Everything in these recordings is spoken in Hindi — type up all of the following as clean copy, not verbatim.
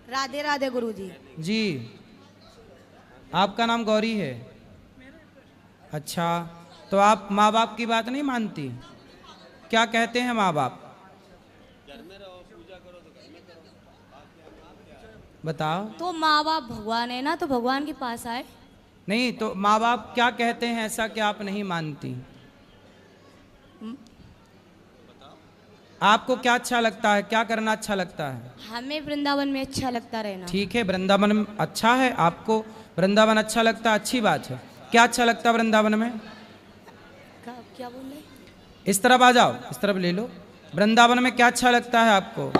राधे राधे गुरुजी। जी, आपका नाम गौरी है? अच्छा, तो आप माँ बाप की बात नहीं मानती? क्या कहते हैं माँ बाप? बताओ। तो माँ बाप भगवान है ना, तो भगवान के पास आए। नहीं तो माँ बाप क्या कहते हैं ऐसा कि आप नहीं मानती? आपको क्या अच्छा लगता है, क्या करना अच्छा लगता है? हमें वृंदावन में अच्छा लगता रहना। ठीक है, वृंदावन में अच्छा है, आपको वृंदावन अच्छा लगता है, अच्छी बात है। क्या अच्छा लगता है वृंदावन में? क्या बोल रहे? इस तरफ आ जाओ, इस तरफ ले लो। वृंदावन में क्या अच्छा लगता है आपको?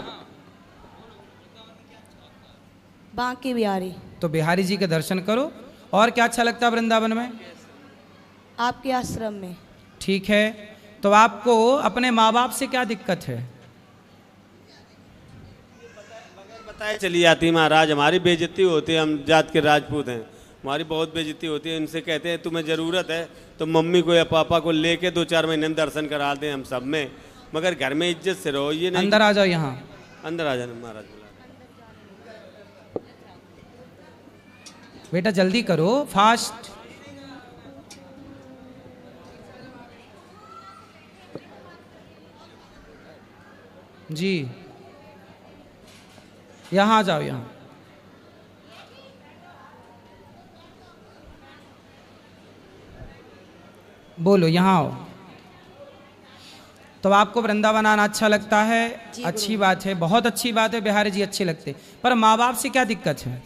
बांके बिहारी। तो बिहारी जी के दर्शन करो। और क्या अच्छा लगता है वृंदावन में? आपके आश्रम में। ठीक है, तो आपको अपने माँ बाप से क्या दिक्कत है? बताए चली जाती महाराज, हमारी बेइज्जती होती है, हम जात के राजपूत हैं, हमारी बहुत बेइज्जती होती है। इनसे कहते हैं तुम्हें ज़रूरत है तो मम्मी को या पापा को लेके 2-4 महीने में दर्शन करा दें हम सब में, मगर घर में इज्जत से रहो। ये नहीं अंदर आ जाओ, यहाँ अंदर आ जाना महाराज बुला। बेटा जल्दी करो, फास्ट। जी, यहाँ आ जाओ, यहाँ। बोलो, यहाँ आओ। तो आपको वृंदावन आना अच्छा लगता है? अच्छी बात है, बहुत अच्छी बात है, बिहारी जी अच्छे लगते। पर माँ बाप से क्या दिक्कत है?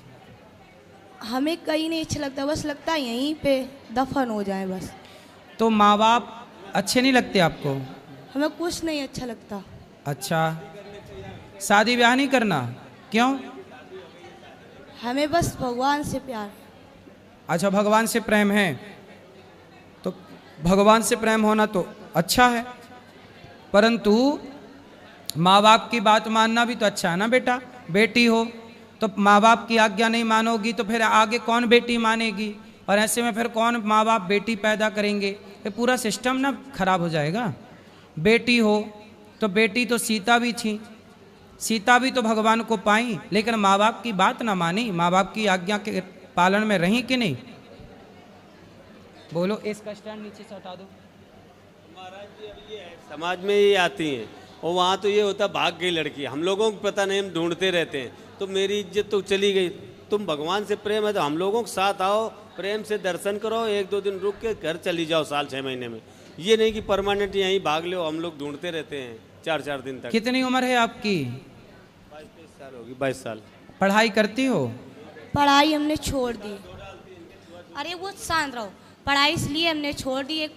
हमें कहीं नहीं अच्छा लगता, बस लगता है यहीं पे दफन हो जाए बस। तो माँ बाप अच्छे नहीं लगते आपको? हमें कुछ नहीं अच्छा लगता। अच्छा, शादी ब्याह नहीं करना? क्यों? हमें बस भगवान से प्यार है। अच्छा, भगवान से प्रेम है, तो भगवान से प्रेम होना तो अच्छा है, परंतु माँ बाप की बात मानना भी तो अच्छा है ना बेटा। बेटी हो तो माँ बाप की आज्ञा नहीं मानोगी तो फिर आगे कौन बेटी मानेगी, और ऐसे में फिर कौन माँ बाप बेटी पैदा करेंगे? ये पूरा सिस्टम ना खराब हो जाएगा। बेटी हो तो बेटी तो सीता भी थी, सीता भी तो भगवान को पाई, लेकिन माँ बाप की बात ना मानी, माँ बाप की आज्ञा के पालन में रही कि नहीं? बोलो, इसका स्टैंड नीचे से हटा दो। महाराज जी अब ये है, समाज में ये आती हैं और वहाँ तो ये होता भाग गई लड़की, हम लोगों को पता नहीं, हम ढूंढते रहते हैं, तो मेरी इज्जत तो चली गई। तुम भगवान से प्रेम है तो हम लोगों के साथ आओ, प्रेम से दर्शन करो, 1-2 दिन रुक के घर चली जाओ साल 6 महीने में। ये नहीं कि परमानेंट यहीं भाग लो, हम लोग ढूंढते रहते हैं 4-4 दिन तक। कितनी उम्र है आपकी? 22-23 साल होगी, 22 साल। पढ़ाई करती हो? पढ़ाई हमने छोड़ दी। अरे वो शांत रहो। पढ़ाई इसलिए हमने छोड़ दी, एक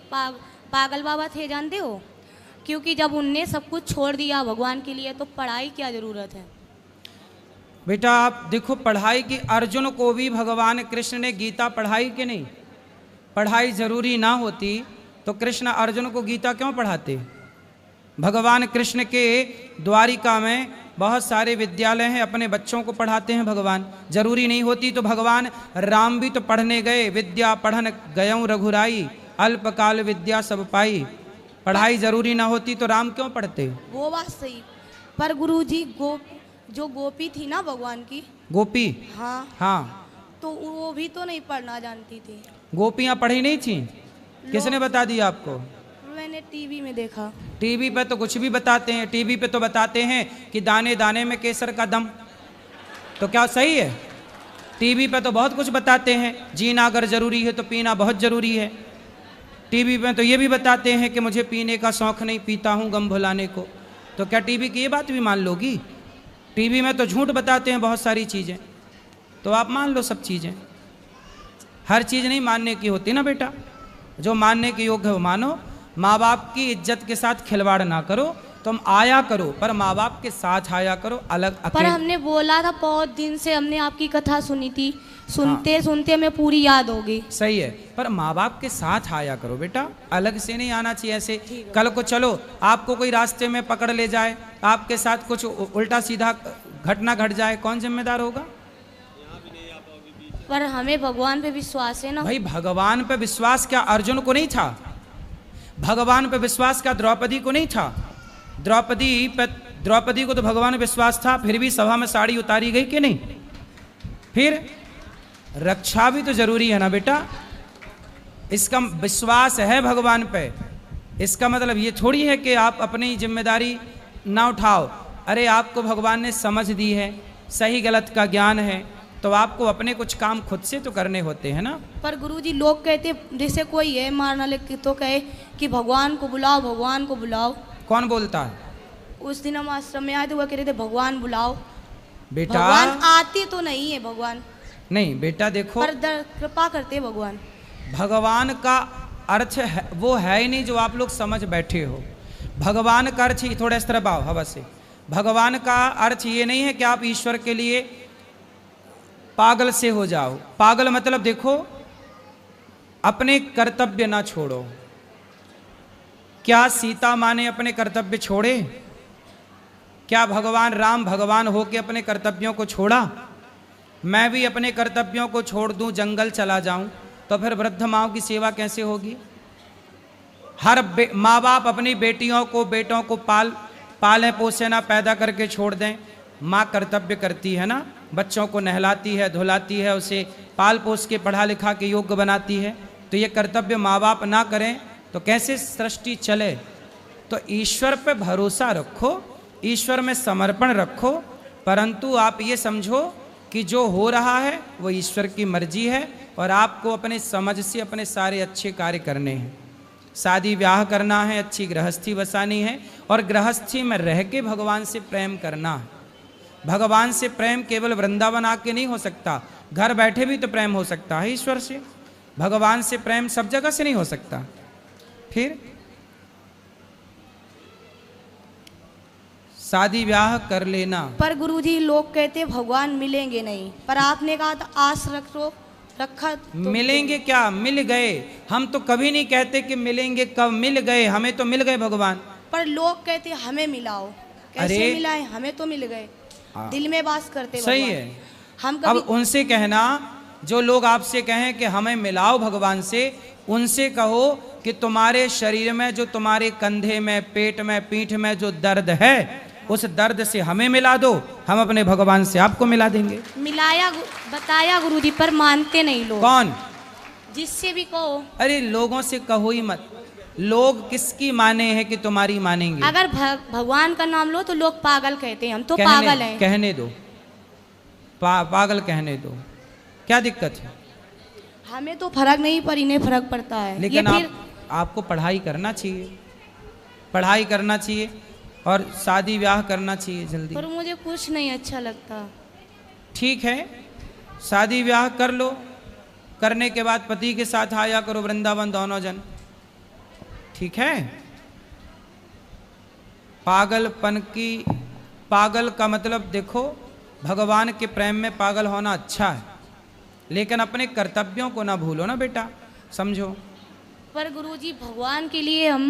पागल बाबा थे जानते हो, क्योंकि जब उनने सब कुछ छोड़ दिया भगवान के लिए तो पढ़ाई क्या ज़रूरत है। बेटा आप देखो, पढ़ाई की अर्जुन को भी भगवान कृष्ण ने गीता पढ़ाई कि नहीं? पढ़ाई जरूरी ना होती तो कृष्ण अर्जुन को गीता क्यों पढ़ाते? भगवान कृष्ण के द्वारिका में बहुत सारे विद्यालय हैं, अपने बच्चों को पढ़ाते हैं भगवान। जरूरी नहीं होती तो भगवान राम भी तो पढ़ने गए, विद्या पढ़न गयऊँ रघुराई, अल्पकाल विद्या सब पाई। पढ़ाई जरूरी ना होती तो राम क्यों पढ़ते? वो बात सही, पर गुरुजी जो गोपी थी ना भगवान की, गोपी? हाँ हाँ, तो वो भी तो नहीं पढ़ना जानती थी। गोपियाँ पढ़ी नहीं थी? किसने बता दिया आपको? मैंने टीवी में देखा। टीवी पे तो कुछ भी बताते हैं, टीवी पे तो बताते हैं कि दाने दाने में केसर का दम। तो क्या सही है? टीवी पे तो बहुत कुछ बताते हैं, जीना अगर जरूरी है तो पीना बहुत जरूरी है। टीवी पे तो ये भी बताते हैं कि मुझे पीने का शौक नहीं, पीता हूँ गम भुलाने को। तो क्या टीवी की ये बात भी मान लोगी? टीवी में तो झूठ बताते हैं बहुत सारी चीज़ें, तो आप मान लो सब चीज़ें। हर चीज़ नहीं मानने की होती ना बेटा, जो मानने के योग्य हो मानो। माँ बाप की इज्जत के साथ खिलवाड़ ना करो, तुम आया करो पर माँ बाप के साथ आया करो, अलग पर अकेले। हमने बोला था, बहुत दिन से हमने आपकी कथा सुनी थी, सुनते सुनते हमें पूरी याद हो गई। सही है, पर माँ बाप के साथ आया करो बेटा, अलग से नहीं आना चाहिए ऐसे। कल को चलो आपको कोई रास्ते में पकड़ ले जाए, आपके साथ कुछ उल्टा सीधा घटना घट जाए, कौन जिम्मेदार होगा? पर हमें भगवान पे विश्वास है ना। भाई भगवान पे विश्वास क्या अर्जुन को नहीं था? भगवान पे विश्वास क्या द्रौपदी को नहीं था? द्रौपदी को तो भगवान पे विश्वास था, फिर भी सभा में साड़ी उतारी गई कि नहीं? फिर रक्षा भी तो जरूरी है ना बेटा। इसका विश्वास है भगवान पे, इसका मतलब ये थोड़ी है कि आप अपनी जिम्मेदारी ना उठाओ। अरे आपको भगवान ने समझ दी है, सही गलत का ज्ञान है, तो आपको अपने कुछ काम खुद से तो करने होते हैं ना। पर गुरुजी लोग कहते, जैसे कोई है मारना लेके तो कहे कि भगवान को बुलाओ, भगवान को बुलाओ। कौन बोलता है? उस दिन हम आश्रम में आए थे, वो कह रहे थे भगवान बुलाओ। बेटा भगवान आते तो नहीं है भगवान, नहीं बेटा देखो, पर कृपा करते हैं भगवान। भगवान का अर्थ है, वो है ही नहीं जो आप लोग समझ बैठे हो। भगवान का अर्थ ही, थोड़ा इस तरह आओ हवा से, भगवान का अर्थ ये नहीं है कि आप ईश्वर के लिए पागल से हो जाओ। पागल मतलब देखो, अपने कर्तव्य ना छोड़ो। क्या सीता माँ ने अपने कर्तव्य छोड़े? क्या भगवान राम भगवान होके अपने कर्तव्यों को छोड़ा? मैं भी अपने कर्तव्यों को छोड़ दूं, जंगल चला जाऊं, तो फिर वृद्ध माँओं की सेवा कैसे होगी? हर माँ बाप अपनी बेटियों को बेटों को पालें पोसे ना, पैदा करके छोड़ दें। माँ कर्तव्य करती है ना, बच्चों को नहलाती है, धुलाती है, उसे पाल पोस के पढ़ा लिखा के योग्य बनाती है। तो ये कर्तव्य माँ बाप ना करें तो कैसे सृष्टि चले? तो ईश्वर पे भरोसा रखो, ईश्वर में समर्पण रखो, परंतु आप ये समझो कि जो हो रहा है वो ईश्वर की मर्जी है और आपको अपने समझ से अपने सारे अच्छे कार्य करने हैं। शादी ब्याह करना है, अच्छी गृहस्थी बसानी है और गृहस्थी में रह के भगवान से प्रेम करना है। भगवान से प्रेम केवल वृंदावन आके नहीं हो सकता, घर बैठे भी तो प्रेम हो सकता है ईश्वर से। भगवान से प्रेम सब जगह से नहीं हो सकता। फिर शादी ब्याह कर लेना। पर गुरुजी लोग कहते भगवान मिलेंगे नहीं, पर आपने कहा था आस रखा तो मिलेंगे क्या? मिल गए। हम तो कभी नहीं कहते कि मिलेंगे, कब मिल गए, हमें तो मिल गए भगवान। पर लोग कहते हमें मिलाओ, कैसे अरे मिलाए? हमें तो मिल गए, दिल में वास करते सही भगवान। है। हम अब कभी उनसे कहना, जो लोग आपसे कहें कि हमें मिलाओ भगवान से, उनसे कहो कि तुम्हारे शरीर में, जो तुम्हारे कंधे में, पेट में, पीठ में जो दर्द है, उस दर्द से हमें मिला दो, हम अपने भगवान से आपको मिला देंगे। मिलाया बताया गुरुजी, पर मानते नहीं लोग। कौन? जिससे भी कहो। अरे लोगों से कहो ही मत। लोग किसकी माने हैं कि तुम्हारी मानेंगे? अगर भगवान का नाम लो तो लोग पागल कहते हैं, हम तो कहने, पागल हैं। कहने दो, पागल कहने दो, क्या दिक्कत है? हमें तो फर्क नहीं, पर इन्हें फर्क पड़ता है। लेकिन ये फिर आपको पढ़ाई करना चाहिए, पढ़ाई करना चाहिए और शादी ब्याह करना चाहिए जल्दी। पर मुझे कुछ नहीं अच्छा लगता। ठीक है, शादी ब्याह कर लो, करने के बाद पति के साथ आया करो वृंदावन दोनों जन, ठीक है? पागलपन की, पागल का मतलब देखो, भगवान के प्रेम में पागल होना अच्छा है, लेकिन अपने कर्तव्यों को ना भूलो ना बेटा, समझो। पर गुरुजी भगवान के लिए हम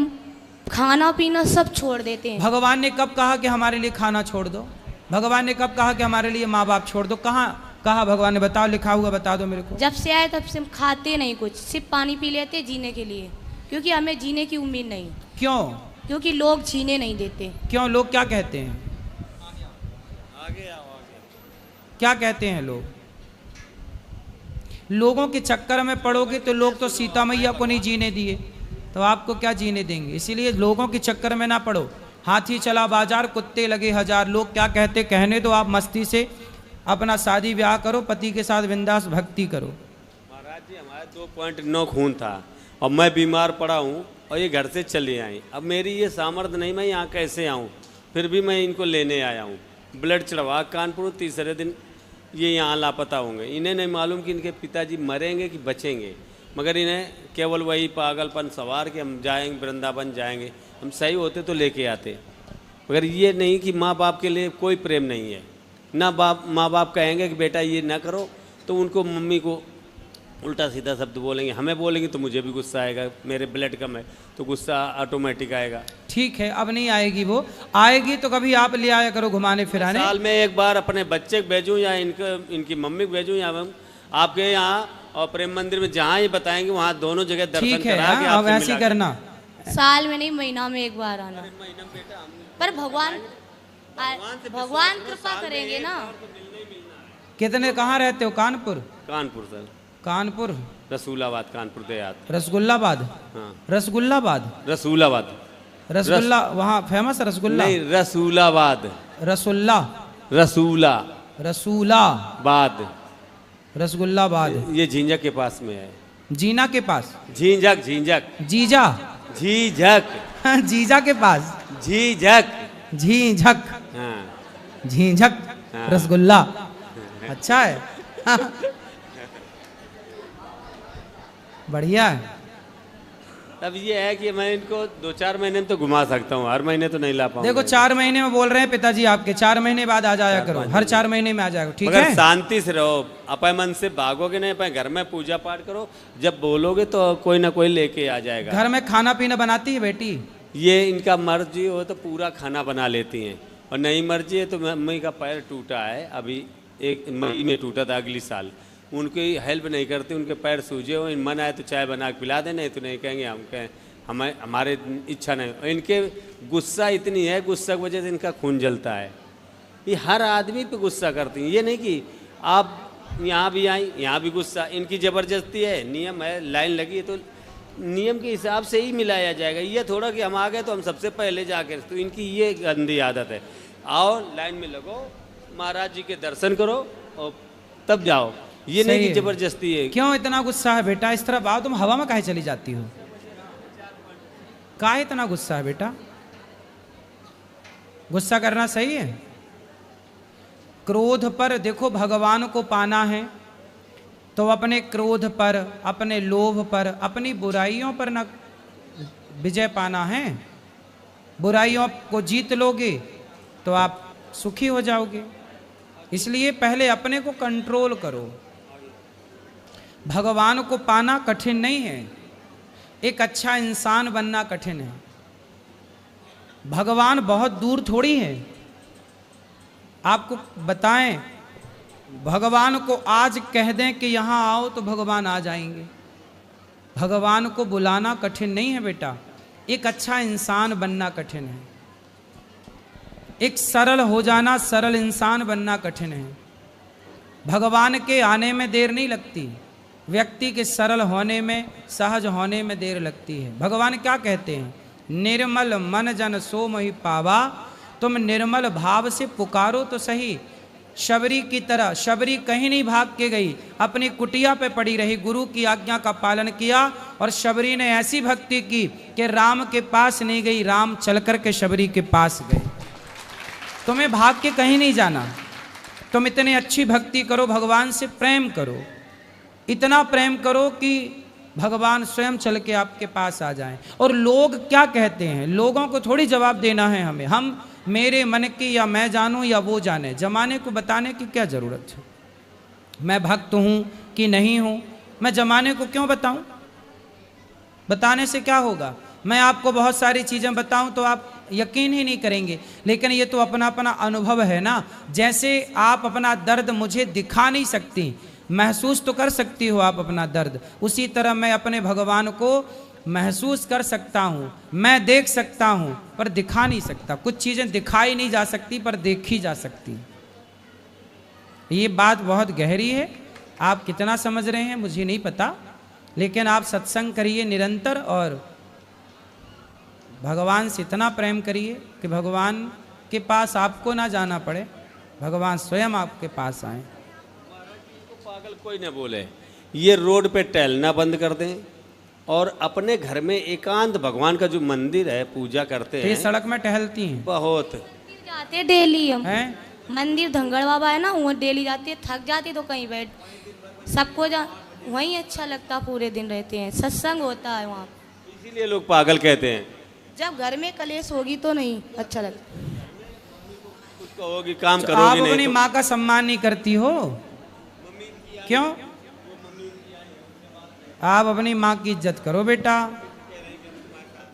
खाना पीना सब छोड़ देते हैं। भगवान ने कब कहा कि हमारे लिए खाना छोड़ दो? भगवान ने कब कहा कि हमारे लिए माँ बाप छोड़ दो? कहाँ कहा भगवान ने? बताओ, लिखा हुआ बता दो मेरे को। जब से आए तब से हम खाते नहीं कुछ, सिर्फ पानी पी लेते हैं जीने के लिए, क्योंकि हमें जीने की उम्मीद नहीं। क्यों? क्योंकि लोग जीने नहीं देते। क्यों? लोग क्या कहते हैं? क्या कहते हैं लोग? लोगों के चक्कर में पड़ोगे तो लोग तो सीता मैया को नहीं जीने दिए, तो आपको क्या जीने देंगे? इसीलिए लोगों के चक्कर में ना पड़ो। हाथी चला बाजार, कुत्ते लगे हजार, लोग क्या कहते कहने दो। आप मस्ती से अपना शादी ब्याह करो, पति के साथ बिंदास भक्ति करो। महाराज जी हमारा 2.9 खून था और मैं बीमार पड़ा हूँ और ये घर से चले आए। अब मेरी ये सामर्थ्य नहीं, मैं यहाँ कैसे आऊँ? फिर भी मैं इनको लेने आया हूँ। ब्लड चढ़वा कानपुर, तीसरे दिन ये यहाँ लापता होंगे। इन्हें नहीं मालूम कि इनके पिताजी मरेंगे कि बचेंगे, मगर इन्हें केवल वही पागलपन सवार कि हम जाएंगे वृंदावन जाएंगे। हम सही होते तो लेके आते, मगर ये नहीं कि माँ बाप के लिए कोई प्रेम नहीं है ना। माँ बाप कहेंगे कि बेटा ये ना करो तो उनको मम्मी को उल्टा सीधा शब्द बोलेंगे, हमें बोलेंगे तो मुझे भी गुस्सा आएगा। मेरे ब्लड कम है तो गुस्सा ऑटोमेटिक आएगा। ठीक है, अब नहीं आएगी, वो आएगी तो कभी आप ले आया करो घुमाने फिराने। साल में एक बार अपने बच्चे को भेजूँ या इनकी मम्मी को भेजूँ या आपके यहाँ और प्रेम मंदिर में जहाँ ये बताएंगे वहाँ दोनों जगह दर्शन ठीक है, करा के अब आपसे ऐसे मिला करना। साल में नहीं, महीना में एक बार आना। पर भगवान कृपा करेंगे ना। कितने कहाँ रहते हो? कानपुर? कानपुर सर। कानपुर, रसूलाबाद, कानपुर देहात। रसगुल्लाबाद? हाँ रसगुल्लाबाद, रसूलाबाद। रसगुल्ला वहाँ फेमस रसगुल्ला? नहीं, रसूलाबाद। रसुल्ला, रसूला रसूलाबाद, रसगुल्लाबाद। ये झींझक के पास में है। जीना के पास? झींझक, झींझक, जीजा? झीझक, जीजा के पास? झीझक। झीझक, हाँ झीझक हाँ। रसगुल्ला। अच्छा है। बढ़िया है। तब ये है कि मैं इनको 2-4 महीने में तो घुमा सकता हूँ, हर महीने तो नहीं ला पाऊंगा। देखो 4 महीने में बोल रहे हैं पिताजी आपके, 4 महीने बाद आ जाया करो, हर 4 महीने में आ जाएगा, ठीक मगर है? शांति से रहो, अपने मन से भागोगे नहीं, अपने घर में पूजा पाठ करो, जब बोलोगे तो कोई ना कोई लेके आ जाएगा। घर में खाना पीना बनाती है बेटी? ये इनका मर्जी हो तो पूरा खाना बना लेती हैं, और नहीं मर्जी है तो मम्मी का पैर टूटा है, अभी 1 मई में टूटा था, अगली साल। उनकी हेल्प नहीं करती, उनके पैर सूजे हो, मन आए तो चाय बना के पिला दे, नहीं तो नहीं कहेंगे हम कहें हमारे इच्छा नहीं। और इनके गुस्सा इतनी है, गुस्सा की वजह से इनका खून जलता है। ये हर आदमी पे गुस्सा करती हैं, ये नहीं कि आप यहाँ भी आई यहाँ भी गुस्सा। इनकी ज़बरदस्ती है, नियम है, लाइन लगी है तो नियम के हिसाब से ही मिलाया जाएगा। ये थोड़ा कि हम आ गए तो हम सबसे पहले जाकर, तो इनकी ये गंदी आदत है। आओ लाइन में लगो, महाराज जी के दर्शन करो और तब जाओ, ये नहीं कि जबरदस्ती है। क्यों इतना गुस्सा है बेटा? इस तरफ आओ, तुम हवा में काहे चली जाती हो? काहे इतना गुस्सा है बेटा? गुस्सा करना सही है? क्रोध पर देखो, भगवान को पाना है तो अपने क्रोध पर, अपने लोभ पर, अपनी बुराइयों पर ना विजय पाना है। बुराइयों को जीत लोगे तो आप सुखी हो जाओगे। इसलिए पहले अपने को कंट्रोल करो। भगवान को पाना कठिन नहीं है, एक अच्छा इंसान बनना कठिन है। भगवान बहुत दूर थोड़ी है। आपको बताएं, भगवान को आज कह दें कि यहाँ आओ तो भगवान आ जाएंगे। भगवान को बुलाना कठिन नहीं है बेटा, एक अच्छा इंसान बनना कठिन है। एक सरल हो जाना, सरल इंसान बनना कठिन है। भगवान के आने में देर नहीं लगती, व्यक्ति के सरल होने में, सहज होने में देर लगती है। भगवान क्या कहते हैं? निर्मल मन जन सो मोहि पावा। तुम निर्मल भाव से पुकारो तो सही। शबरी की तरह, शबरी कहीं नहीं भाग के गई, अपनी कुटिया पे पड़ी रही, गुरु की आज्ञा का पालन किया, और शबरी ने ऐसी भक्ति की कि राम के पास नहीं गई, राम चल कर के शबरी के पास गए। तुम्हें भाग के कहीं नहीं जाना, तुम इतनी अच्छी भक्ति करो, भगवान से प्रेम करो, इतना प्रेम करो कि भगवान स्वयं चल के आपके पास आ जाएं। और लोग क्या कहते हैं, लोगों को थोड़ी जवाब देना है हमें। हम मेरे मन की या मैं जानूं या वो जाने, जमाने को बताने की क्या ज़रूरत है? मैं भक्त हूँ कि नहीं हूँ, मैं जमाने को क्यों बताऊं? बताने से क्या होगा? मैं आपको बहुत सारी चीज़ें बताऊं तो आप यकीन ही नहीं करेंगे, लेकिन ये तो अपना अपना अनुभव है ना। जैसे आप अपना दर्द मुझे दिखा नहीं सकती, महसूस तो कर सकती हो आप अपना दर्द, उसी तरह मैं अपने भगवान को महसूस कर सकता हूँ, मैं देख सकता हूँ पर दिखा नहीं सकता। कुछ चीज़ें दिखाई नहीं जा सकती पर देखी जा सकती। ये बात बहुत गहरी है, आप कितना समझ रहे हैं मुझे नहीं पता, लेकिन आप सत्संग करिए निरंतर और भगवान से इतना प्रेम करिए कि भगवान के पास आपको ना जाना पड़े, भगवान स्वयं आपके पास आए। पागल कोई न बोले, ये रोड पे टहलना बंद कर दें और अपने घर में एकांत भगवान का जो मंदिर है पूजा करते हैं। ये सड़क में टहलती हैं बहुत जाते हैं डेली हम हैं? मंदिर धंगड़ बाबा है ना, वहाँ डेली जाती है, थक जाती है तो कहीं बैठ, सबको वहीं अच्छा लगता, पूरे दिन रहते हैं, सत्संग होता है वहाँ। इसीलिए लोग पागल कहते हैं। जब घर में कलेश होगी तो नहीं अच्छा लगता। कुछ कहोगी काम तो करोगी आप नहीं अपनी तो। माँ का सम्मान नहीं करती हो क्यों? आप अपनी माँ की इज्जत करो बेटा।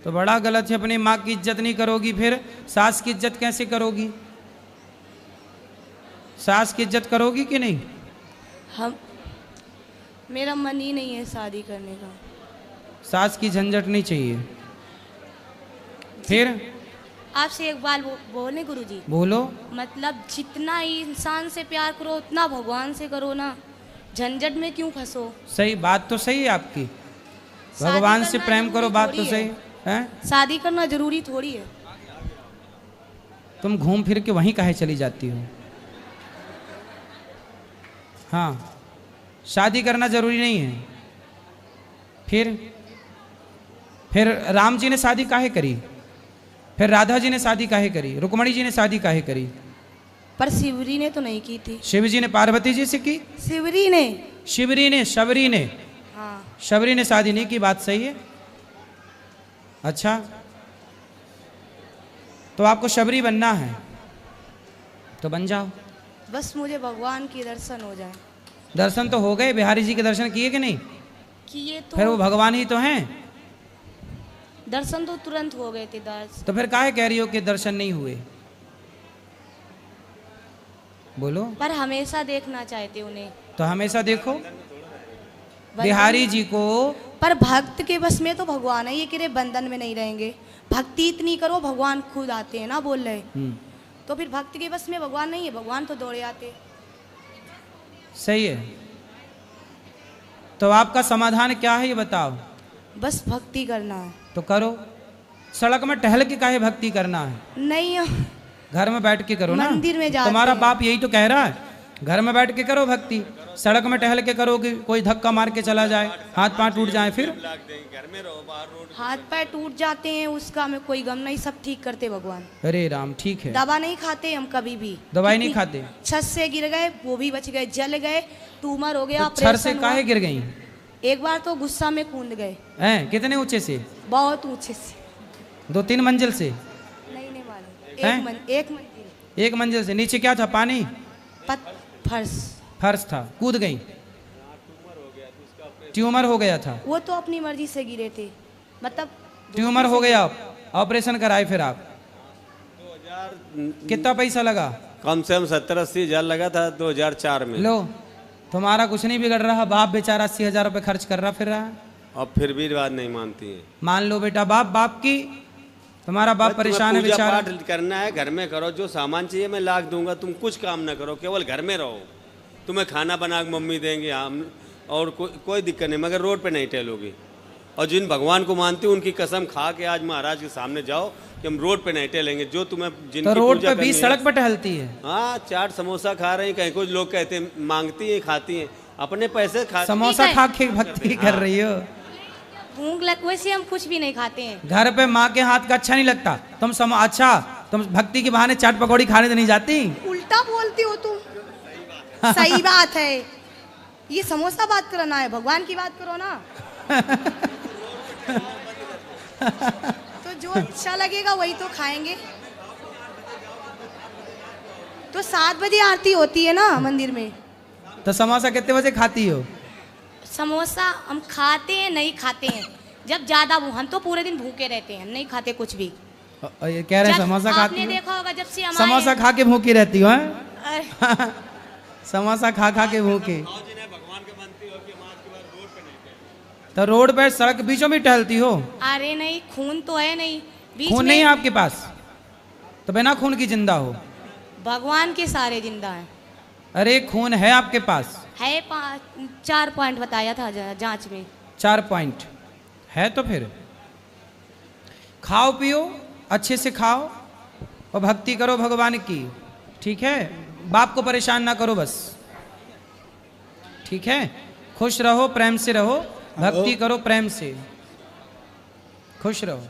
तो बड़ा गलत है, अपनी माँ की इज्जत नहीं करोगी फिर सास की इज्जत कैसे करोगी? सास की इज्जत करोगी कि नहीं? हम मेरा मन ही नहीं है शादी करने का। सास की झंझट नहीं चाहिए। फिर आपसे एक बात बोले गुरुजी, बोलो। मतलब जितना इंसान से प्यार करो उतना भगवान से करो ना, झंझट में क्यों फंसो। सही बात तो सही है आपकी, शादी भगवान से करना प्रेम करो, जरूरी बात तो थोड़ी सही है। शादी करना जरूरी थोड़ी है। तुम घूम फिर के वहीं काहे चली जाती हो? हाँ, शादी करना जरूरी नहीं है। फिर राम जी ने शादी काहे करी? फिर राधा जी ने शादी काहे करी? रुक्मणी जी ने शादी काहे करी? पर शिवरी ने तो नहीं की थी। शिव जी ने पार्वती जी से की, शिवरी ने, शबरी ने, हाँ शबरी ने शादी नहीं की, बात सही है। अच्छा, तो आपको शबरी बनना है तो बन जाओ। बस मुझे भगवान की दर्शन हो जाए। दर्शन तो हो गए, बिहारी जी के दर्शन किए कि नहीं? किए फिर वो तो, भगवान ही तो हैं। दर्शन तो तुरंत हो गए थे दर्शन। तो फिर काहे कह रही हो कि दर्शन नहीं हुए? बोलो। पर हमेशा देखना चाहते उन्हें। तो हमेशा देखो बिहारी जी को। पर भक्त के बस में तो भगवान है, ये कि बंधन में नहीं रहेंगे। भक्ति इतनी करो भगवान खुद आते हैं ना, बोल रहे। तो फिर भक्त के बस में भगवान नहीं है, भगवान तो दौड़े आते। सही है। तो आपका समाधान क्या है ये बताओ? बस भक्ति करना है। तो करो। सड़क में टहल के काहे भक्ति करना है? नहीं, घर में बैठ के करो ना। मंदिर में जाते तुम्हारा हैं। बाप यही तो कह रहा है, घर में बैठ के करो भक्ति। सड़क में टहल के करोगे, कोई धक्का मार के चला जाए, हाथ पांव टूट जाए, फिर घर में रहो, बाहर रोड हाथ पैर टूट जाते हैं, उसका हमें कोई गम नहीं, सब ठीक करते भगवान। अरे राम, ठीक है। दवा नहीं खाते हम कभी भी। दवाई नहीं खाते? छत से गिर गए वो भी बच गए, जल गए, ट्यूमर हो गया, तो छर से ऑपरेशन काहे हुआ। गिर गई? एक बार तो गुस्सा में कूद गए, हैं? कितने ऊंचे से? बहुत ऊंचे से। 2-3 मंजिल से? नहीं मालूम, हैं? एक मंजिल। 1 मंजिल से। नीचे क्या था? पानी? फर्श। फर्श था, कूद गई। ट्यूमर हो गया था। वो तो अपनी मर्जी से गिरे थे, मतलब ट्यूमर हो गया, ऑपरेशन कराए फिर आप? 2000 कितना पैसा लगा? कम से कम 70-80 हजार लगा था 2004 में। लो, तुम्हारा कुछ नहीं बिगड़ रहा, बाप बेचारा 80,000 रुपये खर्च कर रहा फिर रहा है। और फिर भी बात नहीं मानती है। मान लो बेटा, बाप की, तुम्हारा बाप परेशान है पूजा बेचारा। पाठ करना है, घर में करो, जो सामान चाहिए मैं लाख दूंगा, तुम कुछ काम ना करो, केवल घर में रहो। तुम्हें खाना बना के मम्मी देंगे हम, और कोई दिक्कत नहीं, मगर रोड पे नहीं टहलोगे। और जिन भगवान को मानते हो उनकी कसम खा के आज महाराज के सामने जाओ कि हम रोड पे नहीं टहलेंगे। जो तुम्हें जिनकी तो रोड पूजा पे बीच करनी सड़क है। पर टहलती है। हाँ, चाट समोसा खा रही हैं, कहीं कुछ लोग कहते हैं मांगती हैं, खाती हैं, अपने पैसे खाती समोसा है। खा के भक्ति कर रही हो? भूख लग, वैसे हम कुछ भी नहीं खाते हैं। घर पे माँ के हाथ का अच्छा नहीं लगता? अच्छा, तुम भक्ति के बहाने चाट पकौड़ी खाने तो नहीं जाती? उल्टा बोलती हो तुम। सही बात है, ये समोसा बात करना है, भगवान की बात करो ना। तो जो अच्छा लगेगा वही तो खाएंगे। तो 7 बजे आरती होती है ना मंदिर में। तो समोसा कितने बजे खाती हो? समोसा हम खाते हैं, नहीं खाते हैं जब ज्यादा हम तो पूरे दिन भूखे रहते हैं, हम नहीं खाते कुछ भी। ये कह रहे हैं जब समोसा खाती आपने हो? देखा होगा जब से हमारे समोसा खा के भूखी रहती हो? हैं? अरे, समोसा खा के भूखी। तो रोड पे सड़क बीचों में टहलती हो? अरे नहीं, खून तो है नहीं बीच खून में। नहीं है आपके पास? तो बिना खून की जिंदा हो? भगवान के सारे जिंदा हैं। अरे खून है आपके पास? है 4 पॉइंट बताया था जांच में। 4 पॉइंट है तो फिर खाओ पियो, अच्छे से खाओ और भक्ति करो भगवान की। ठीक है, बाप को परेशान ना करो बस। ठीक है, खुश रहो, प्रेम से रहो, भक्ति करो प्रेम से, खुश रहो।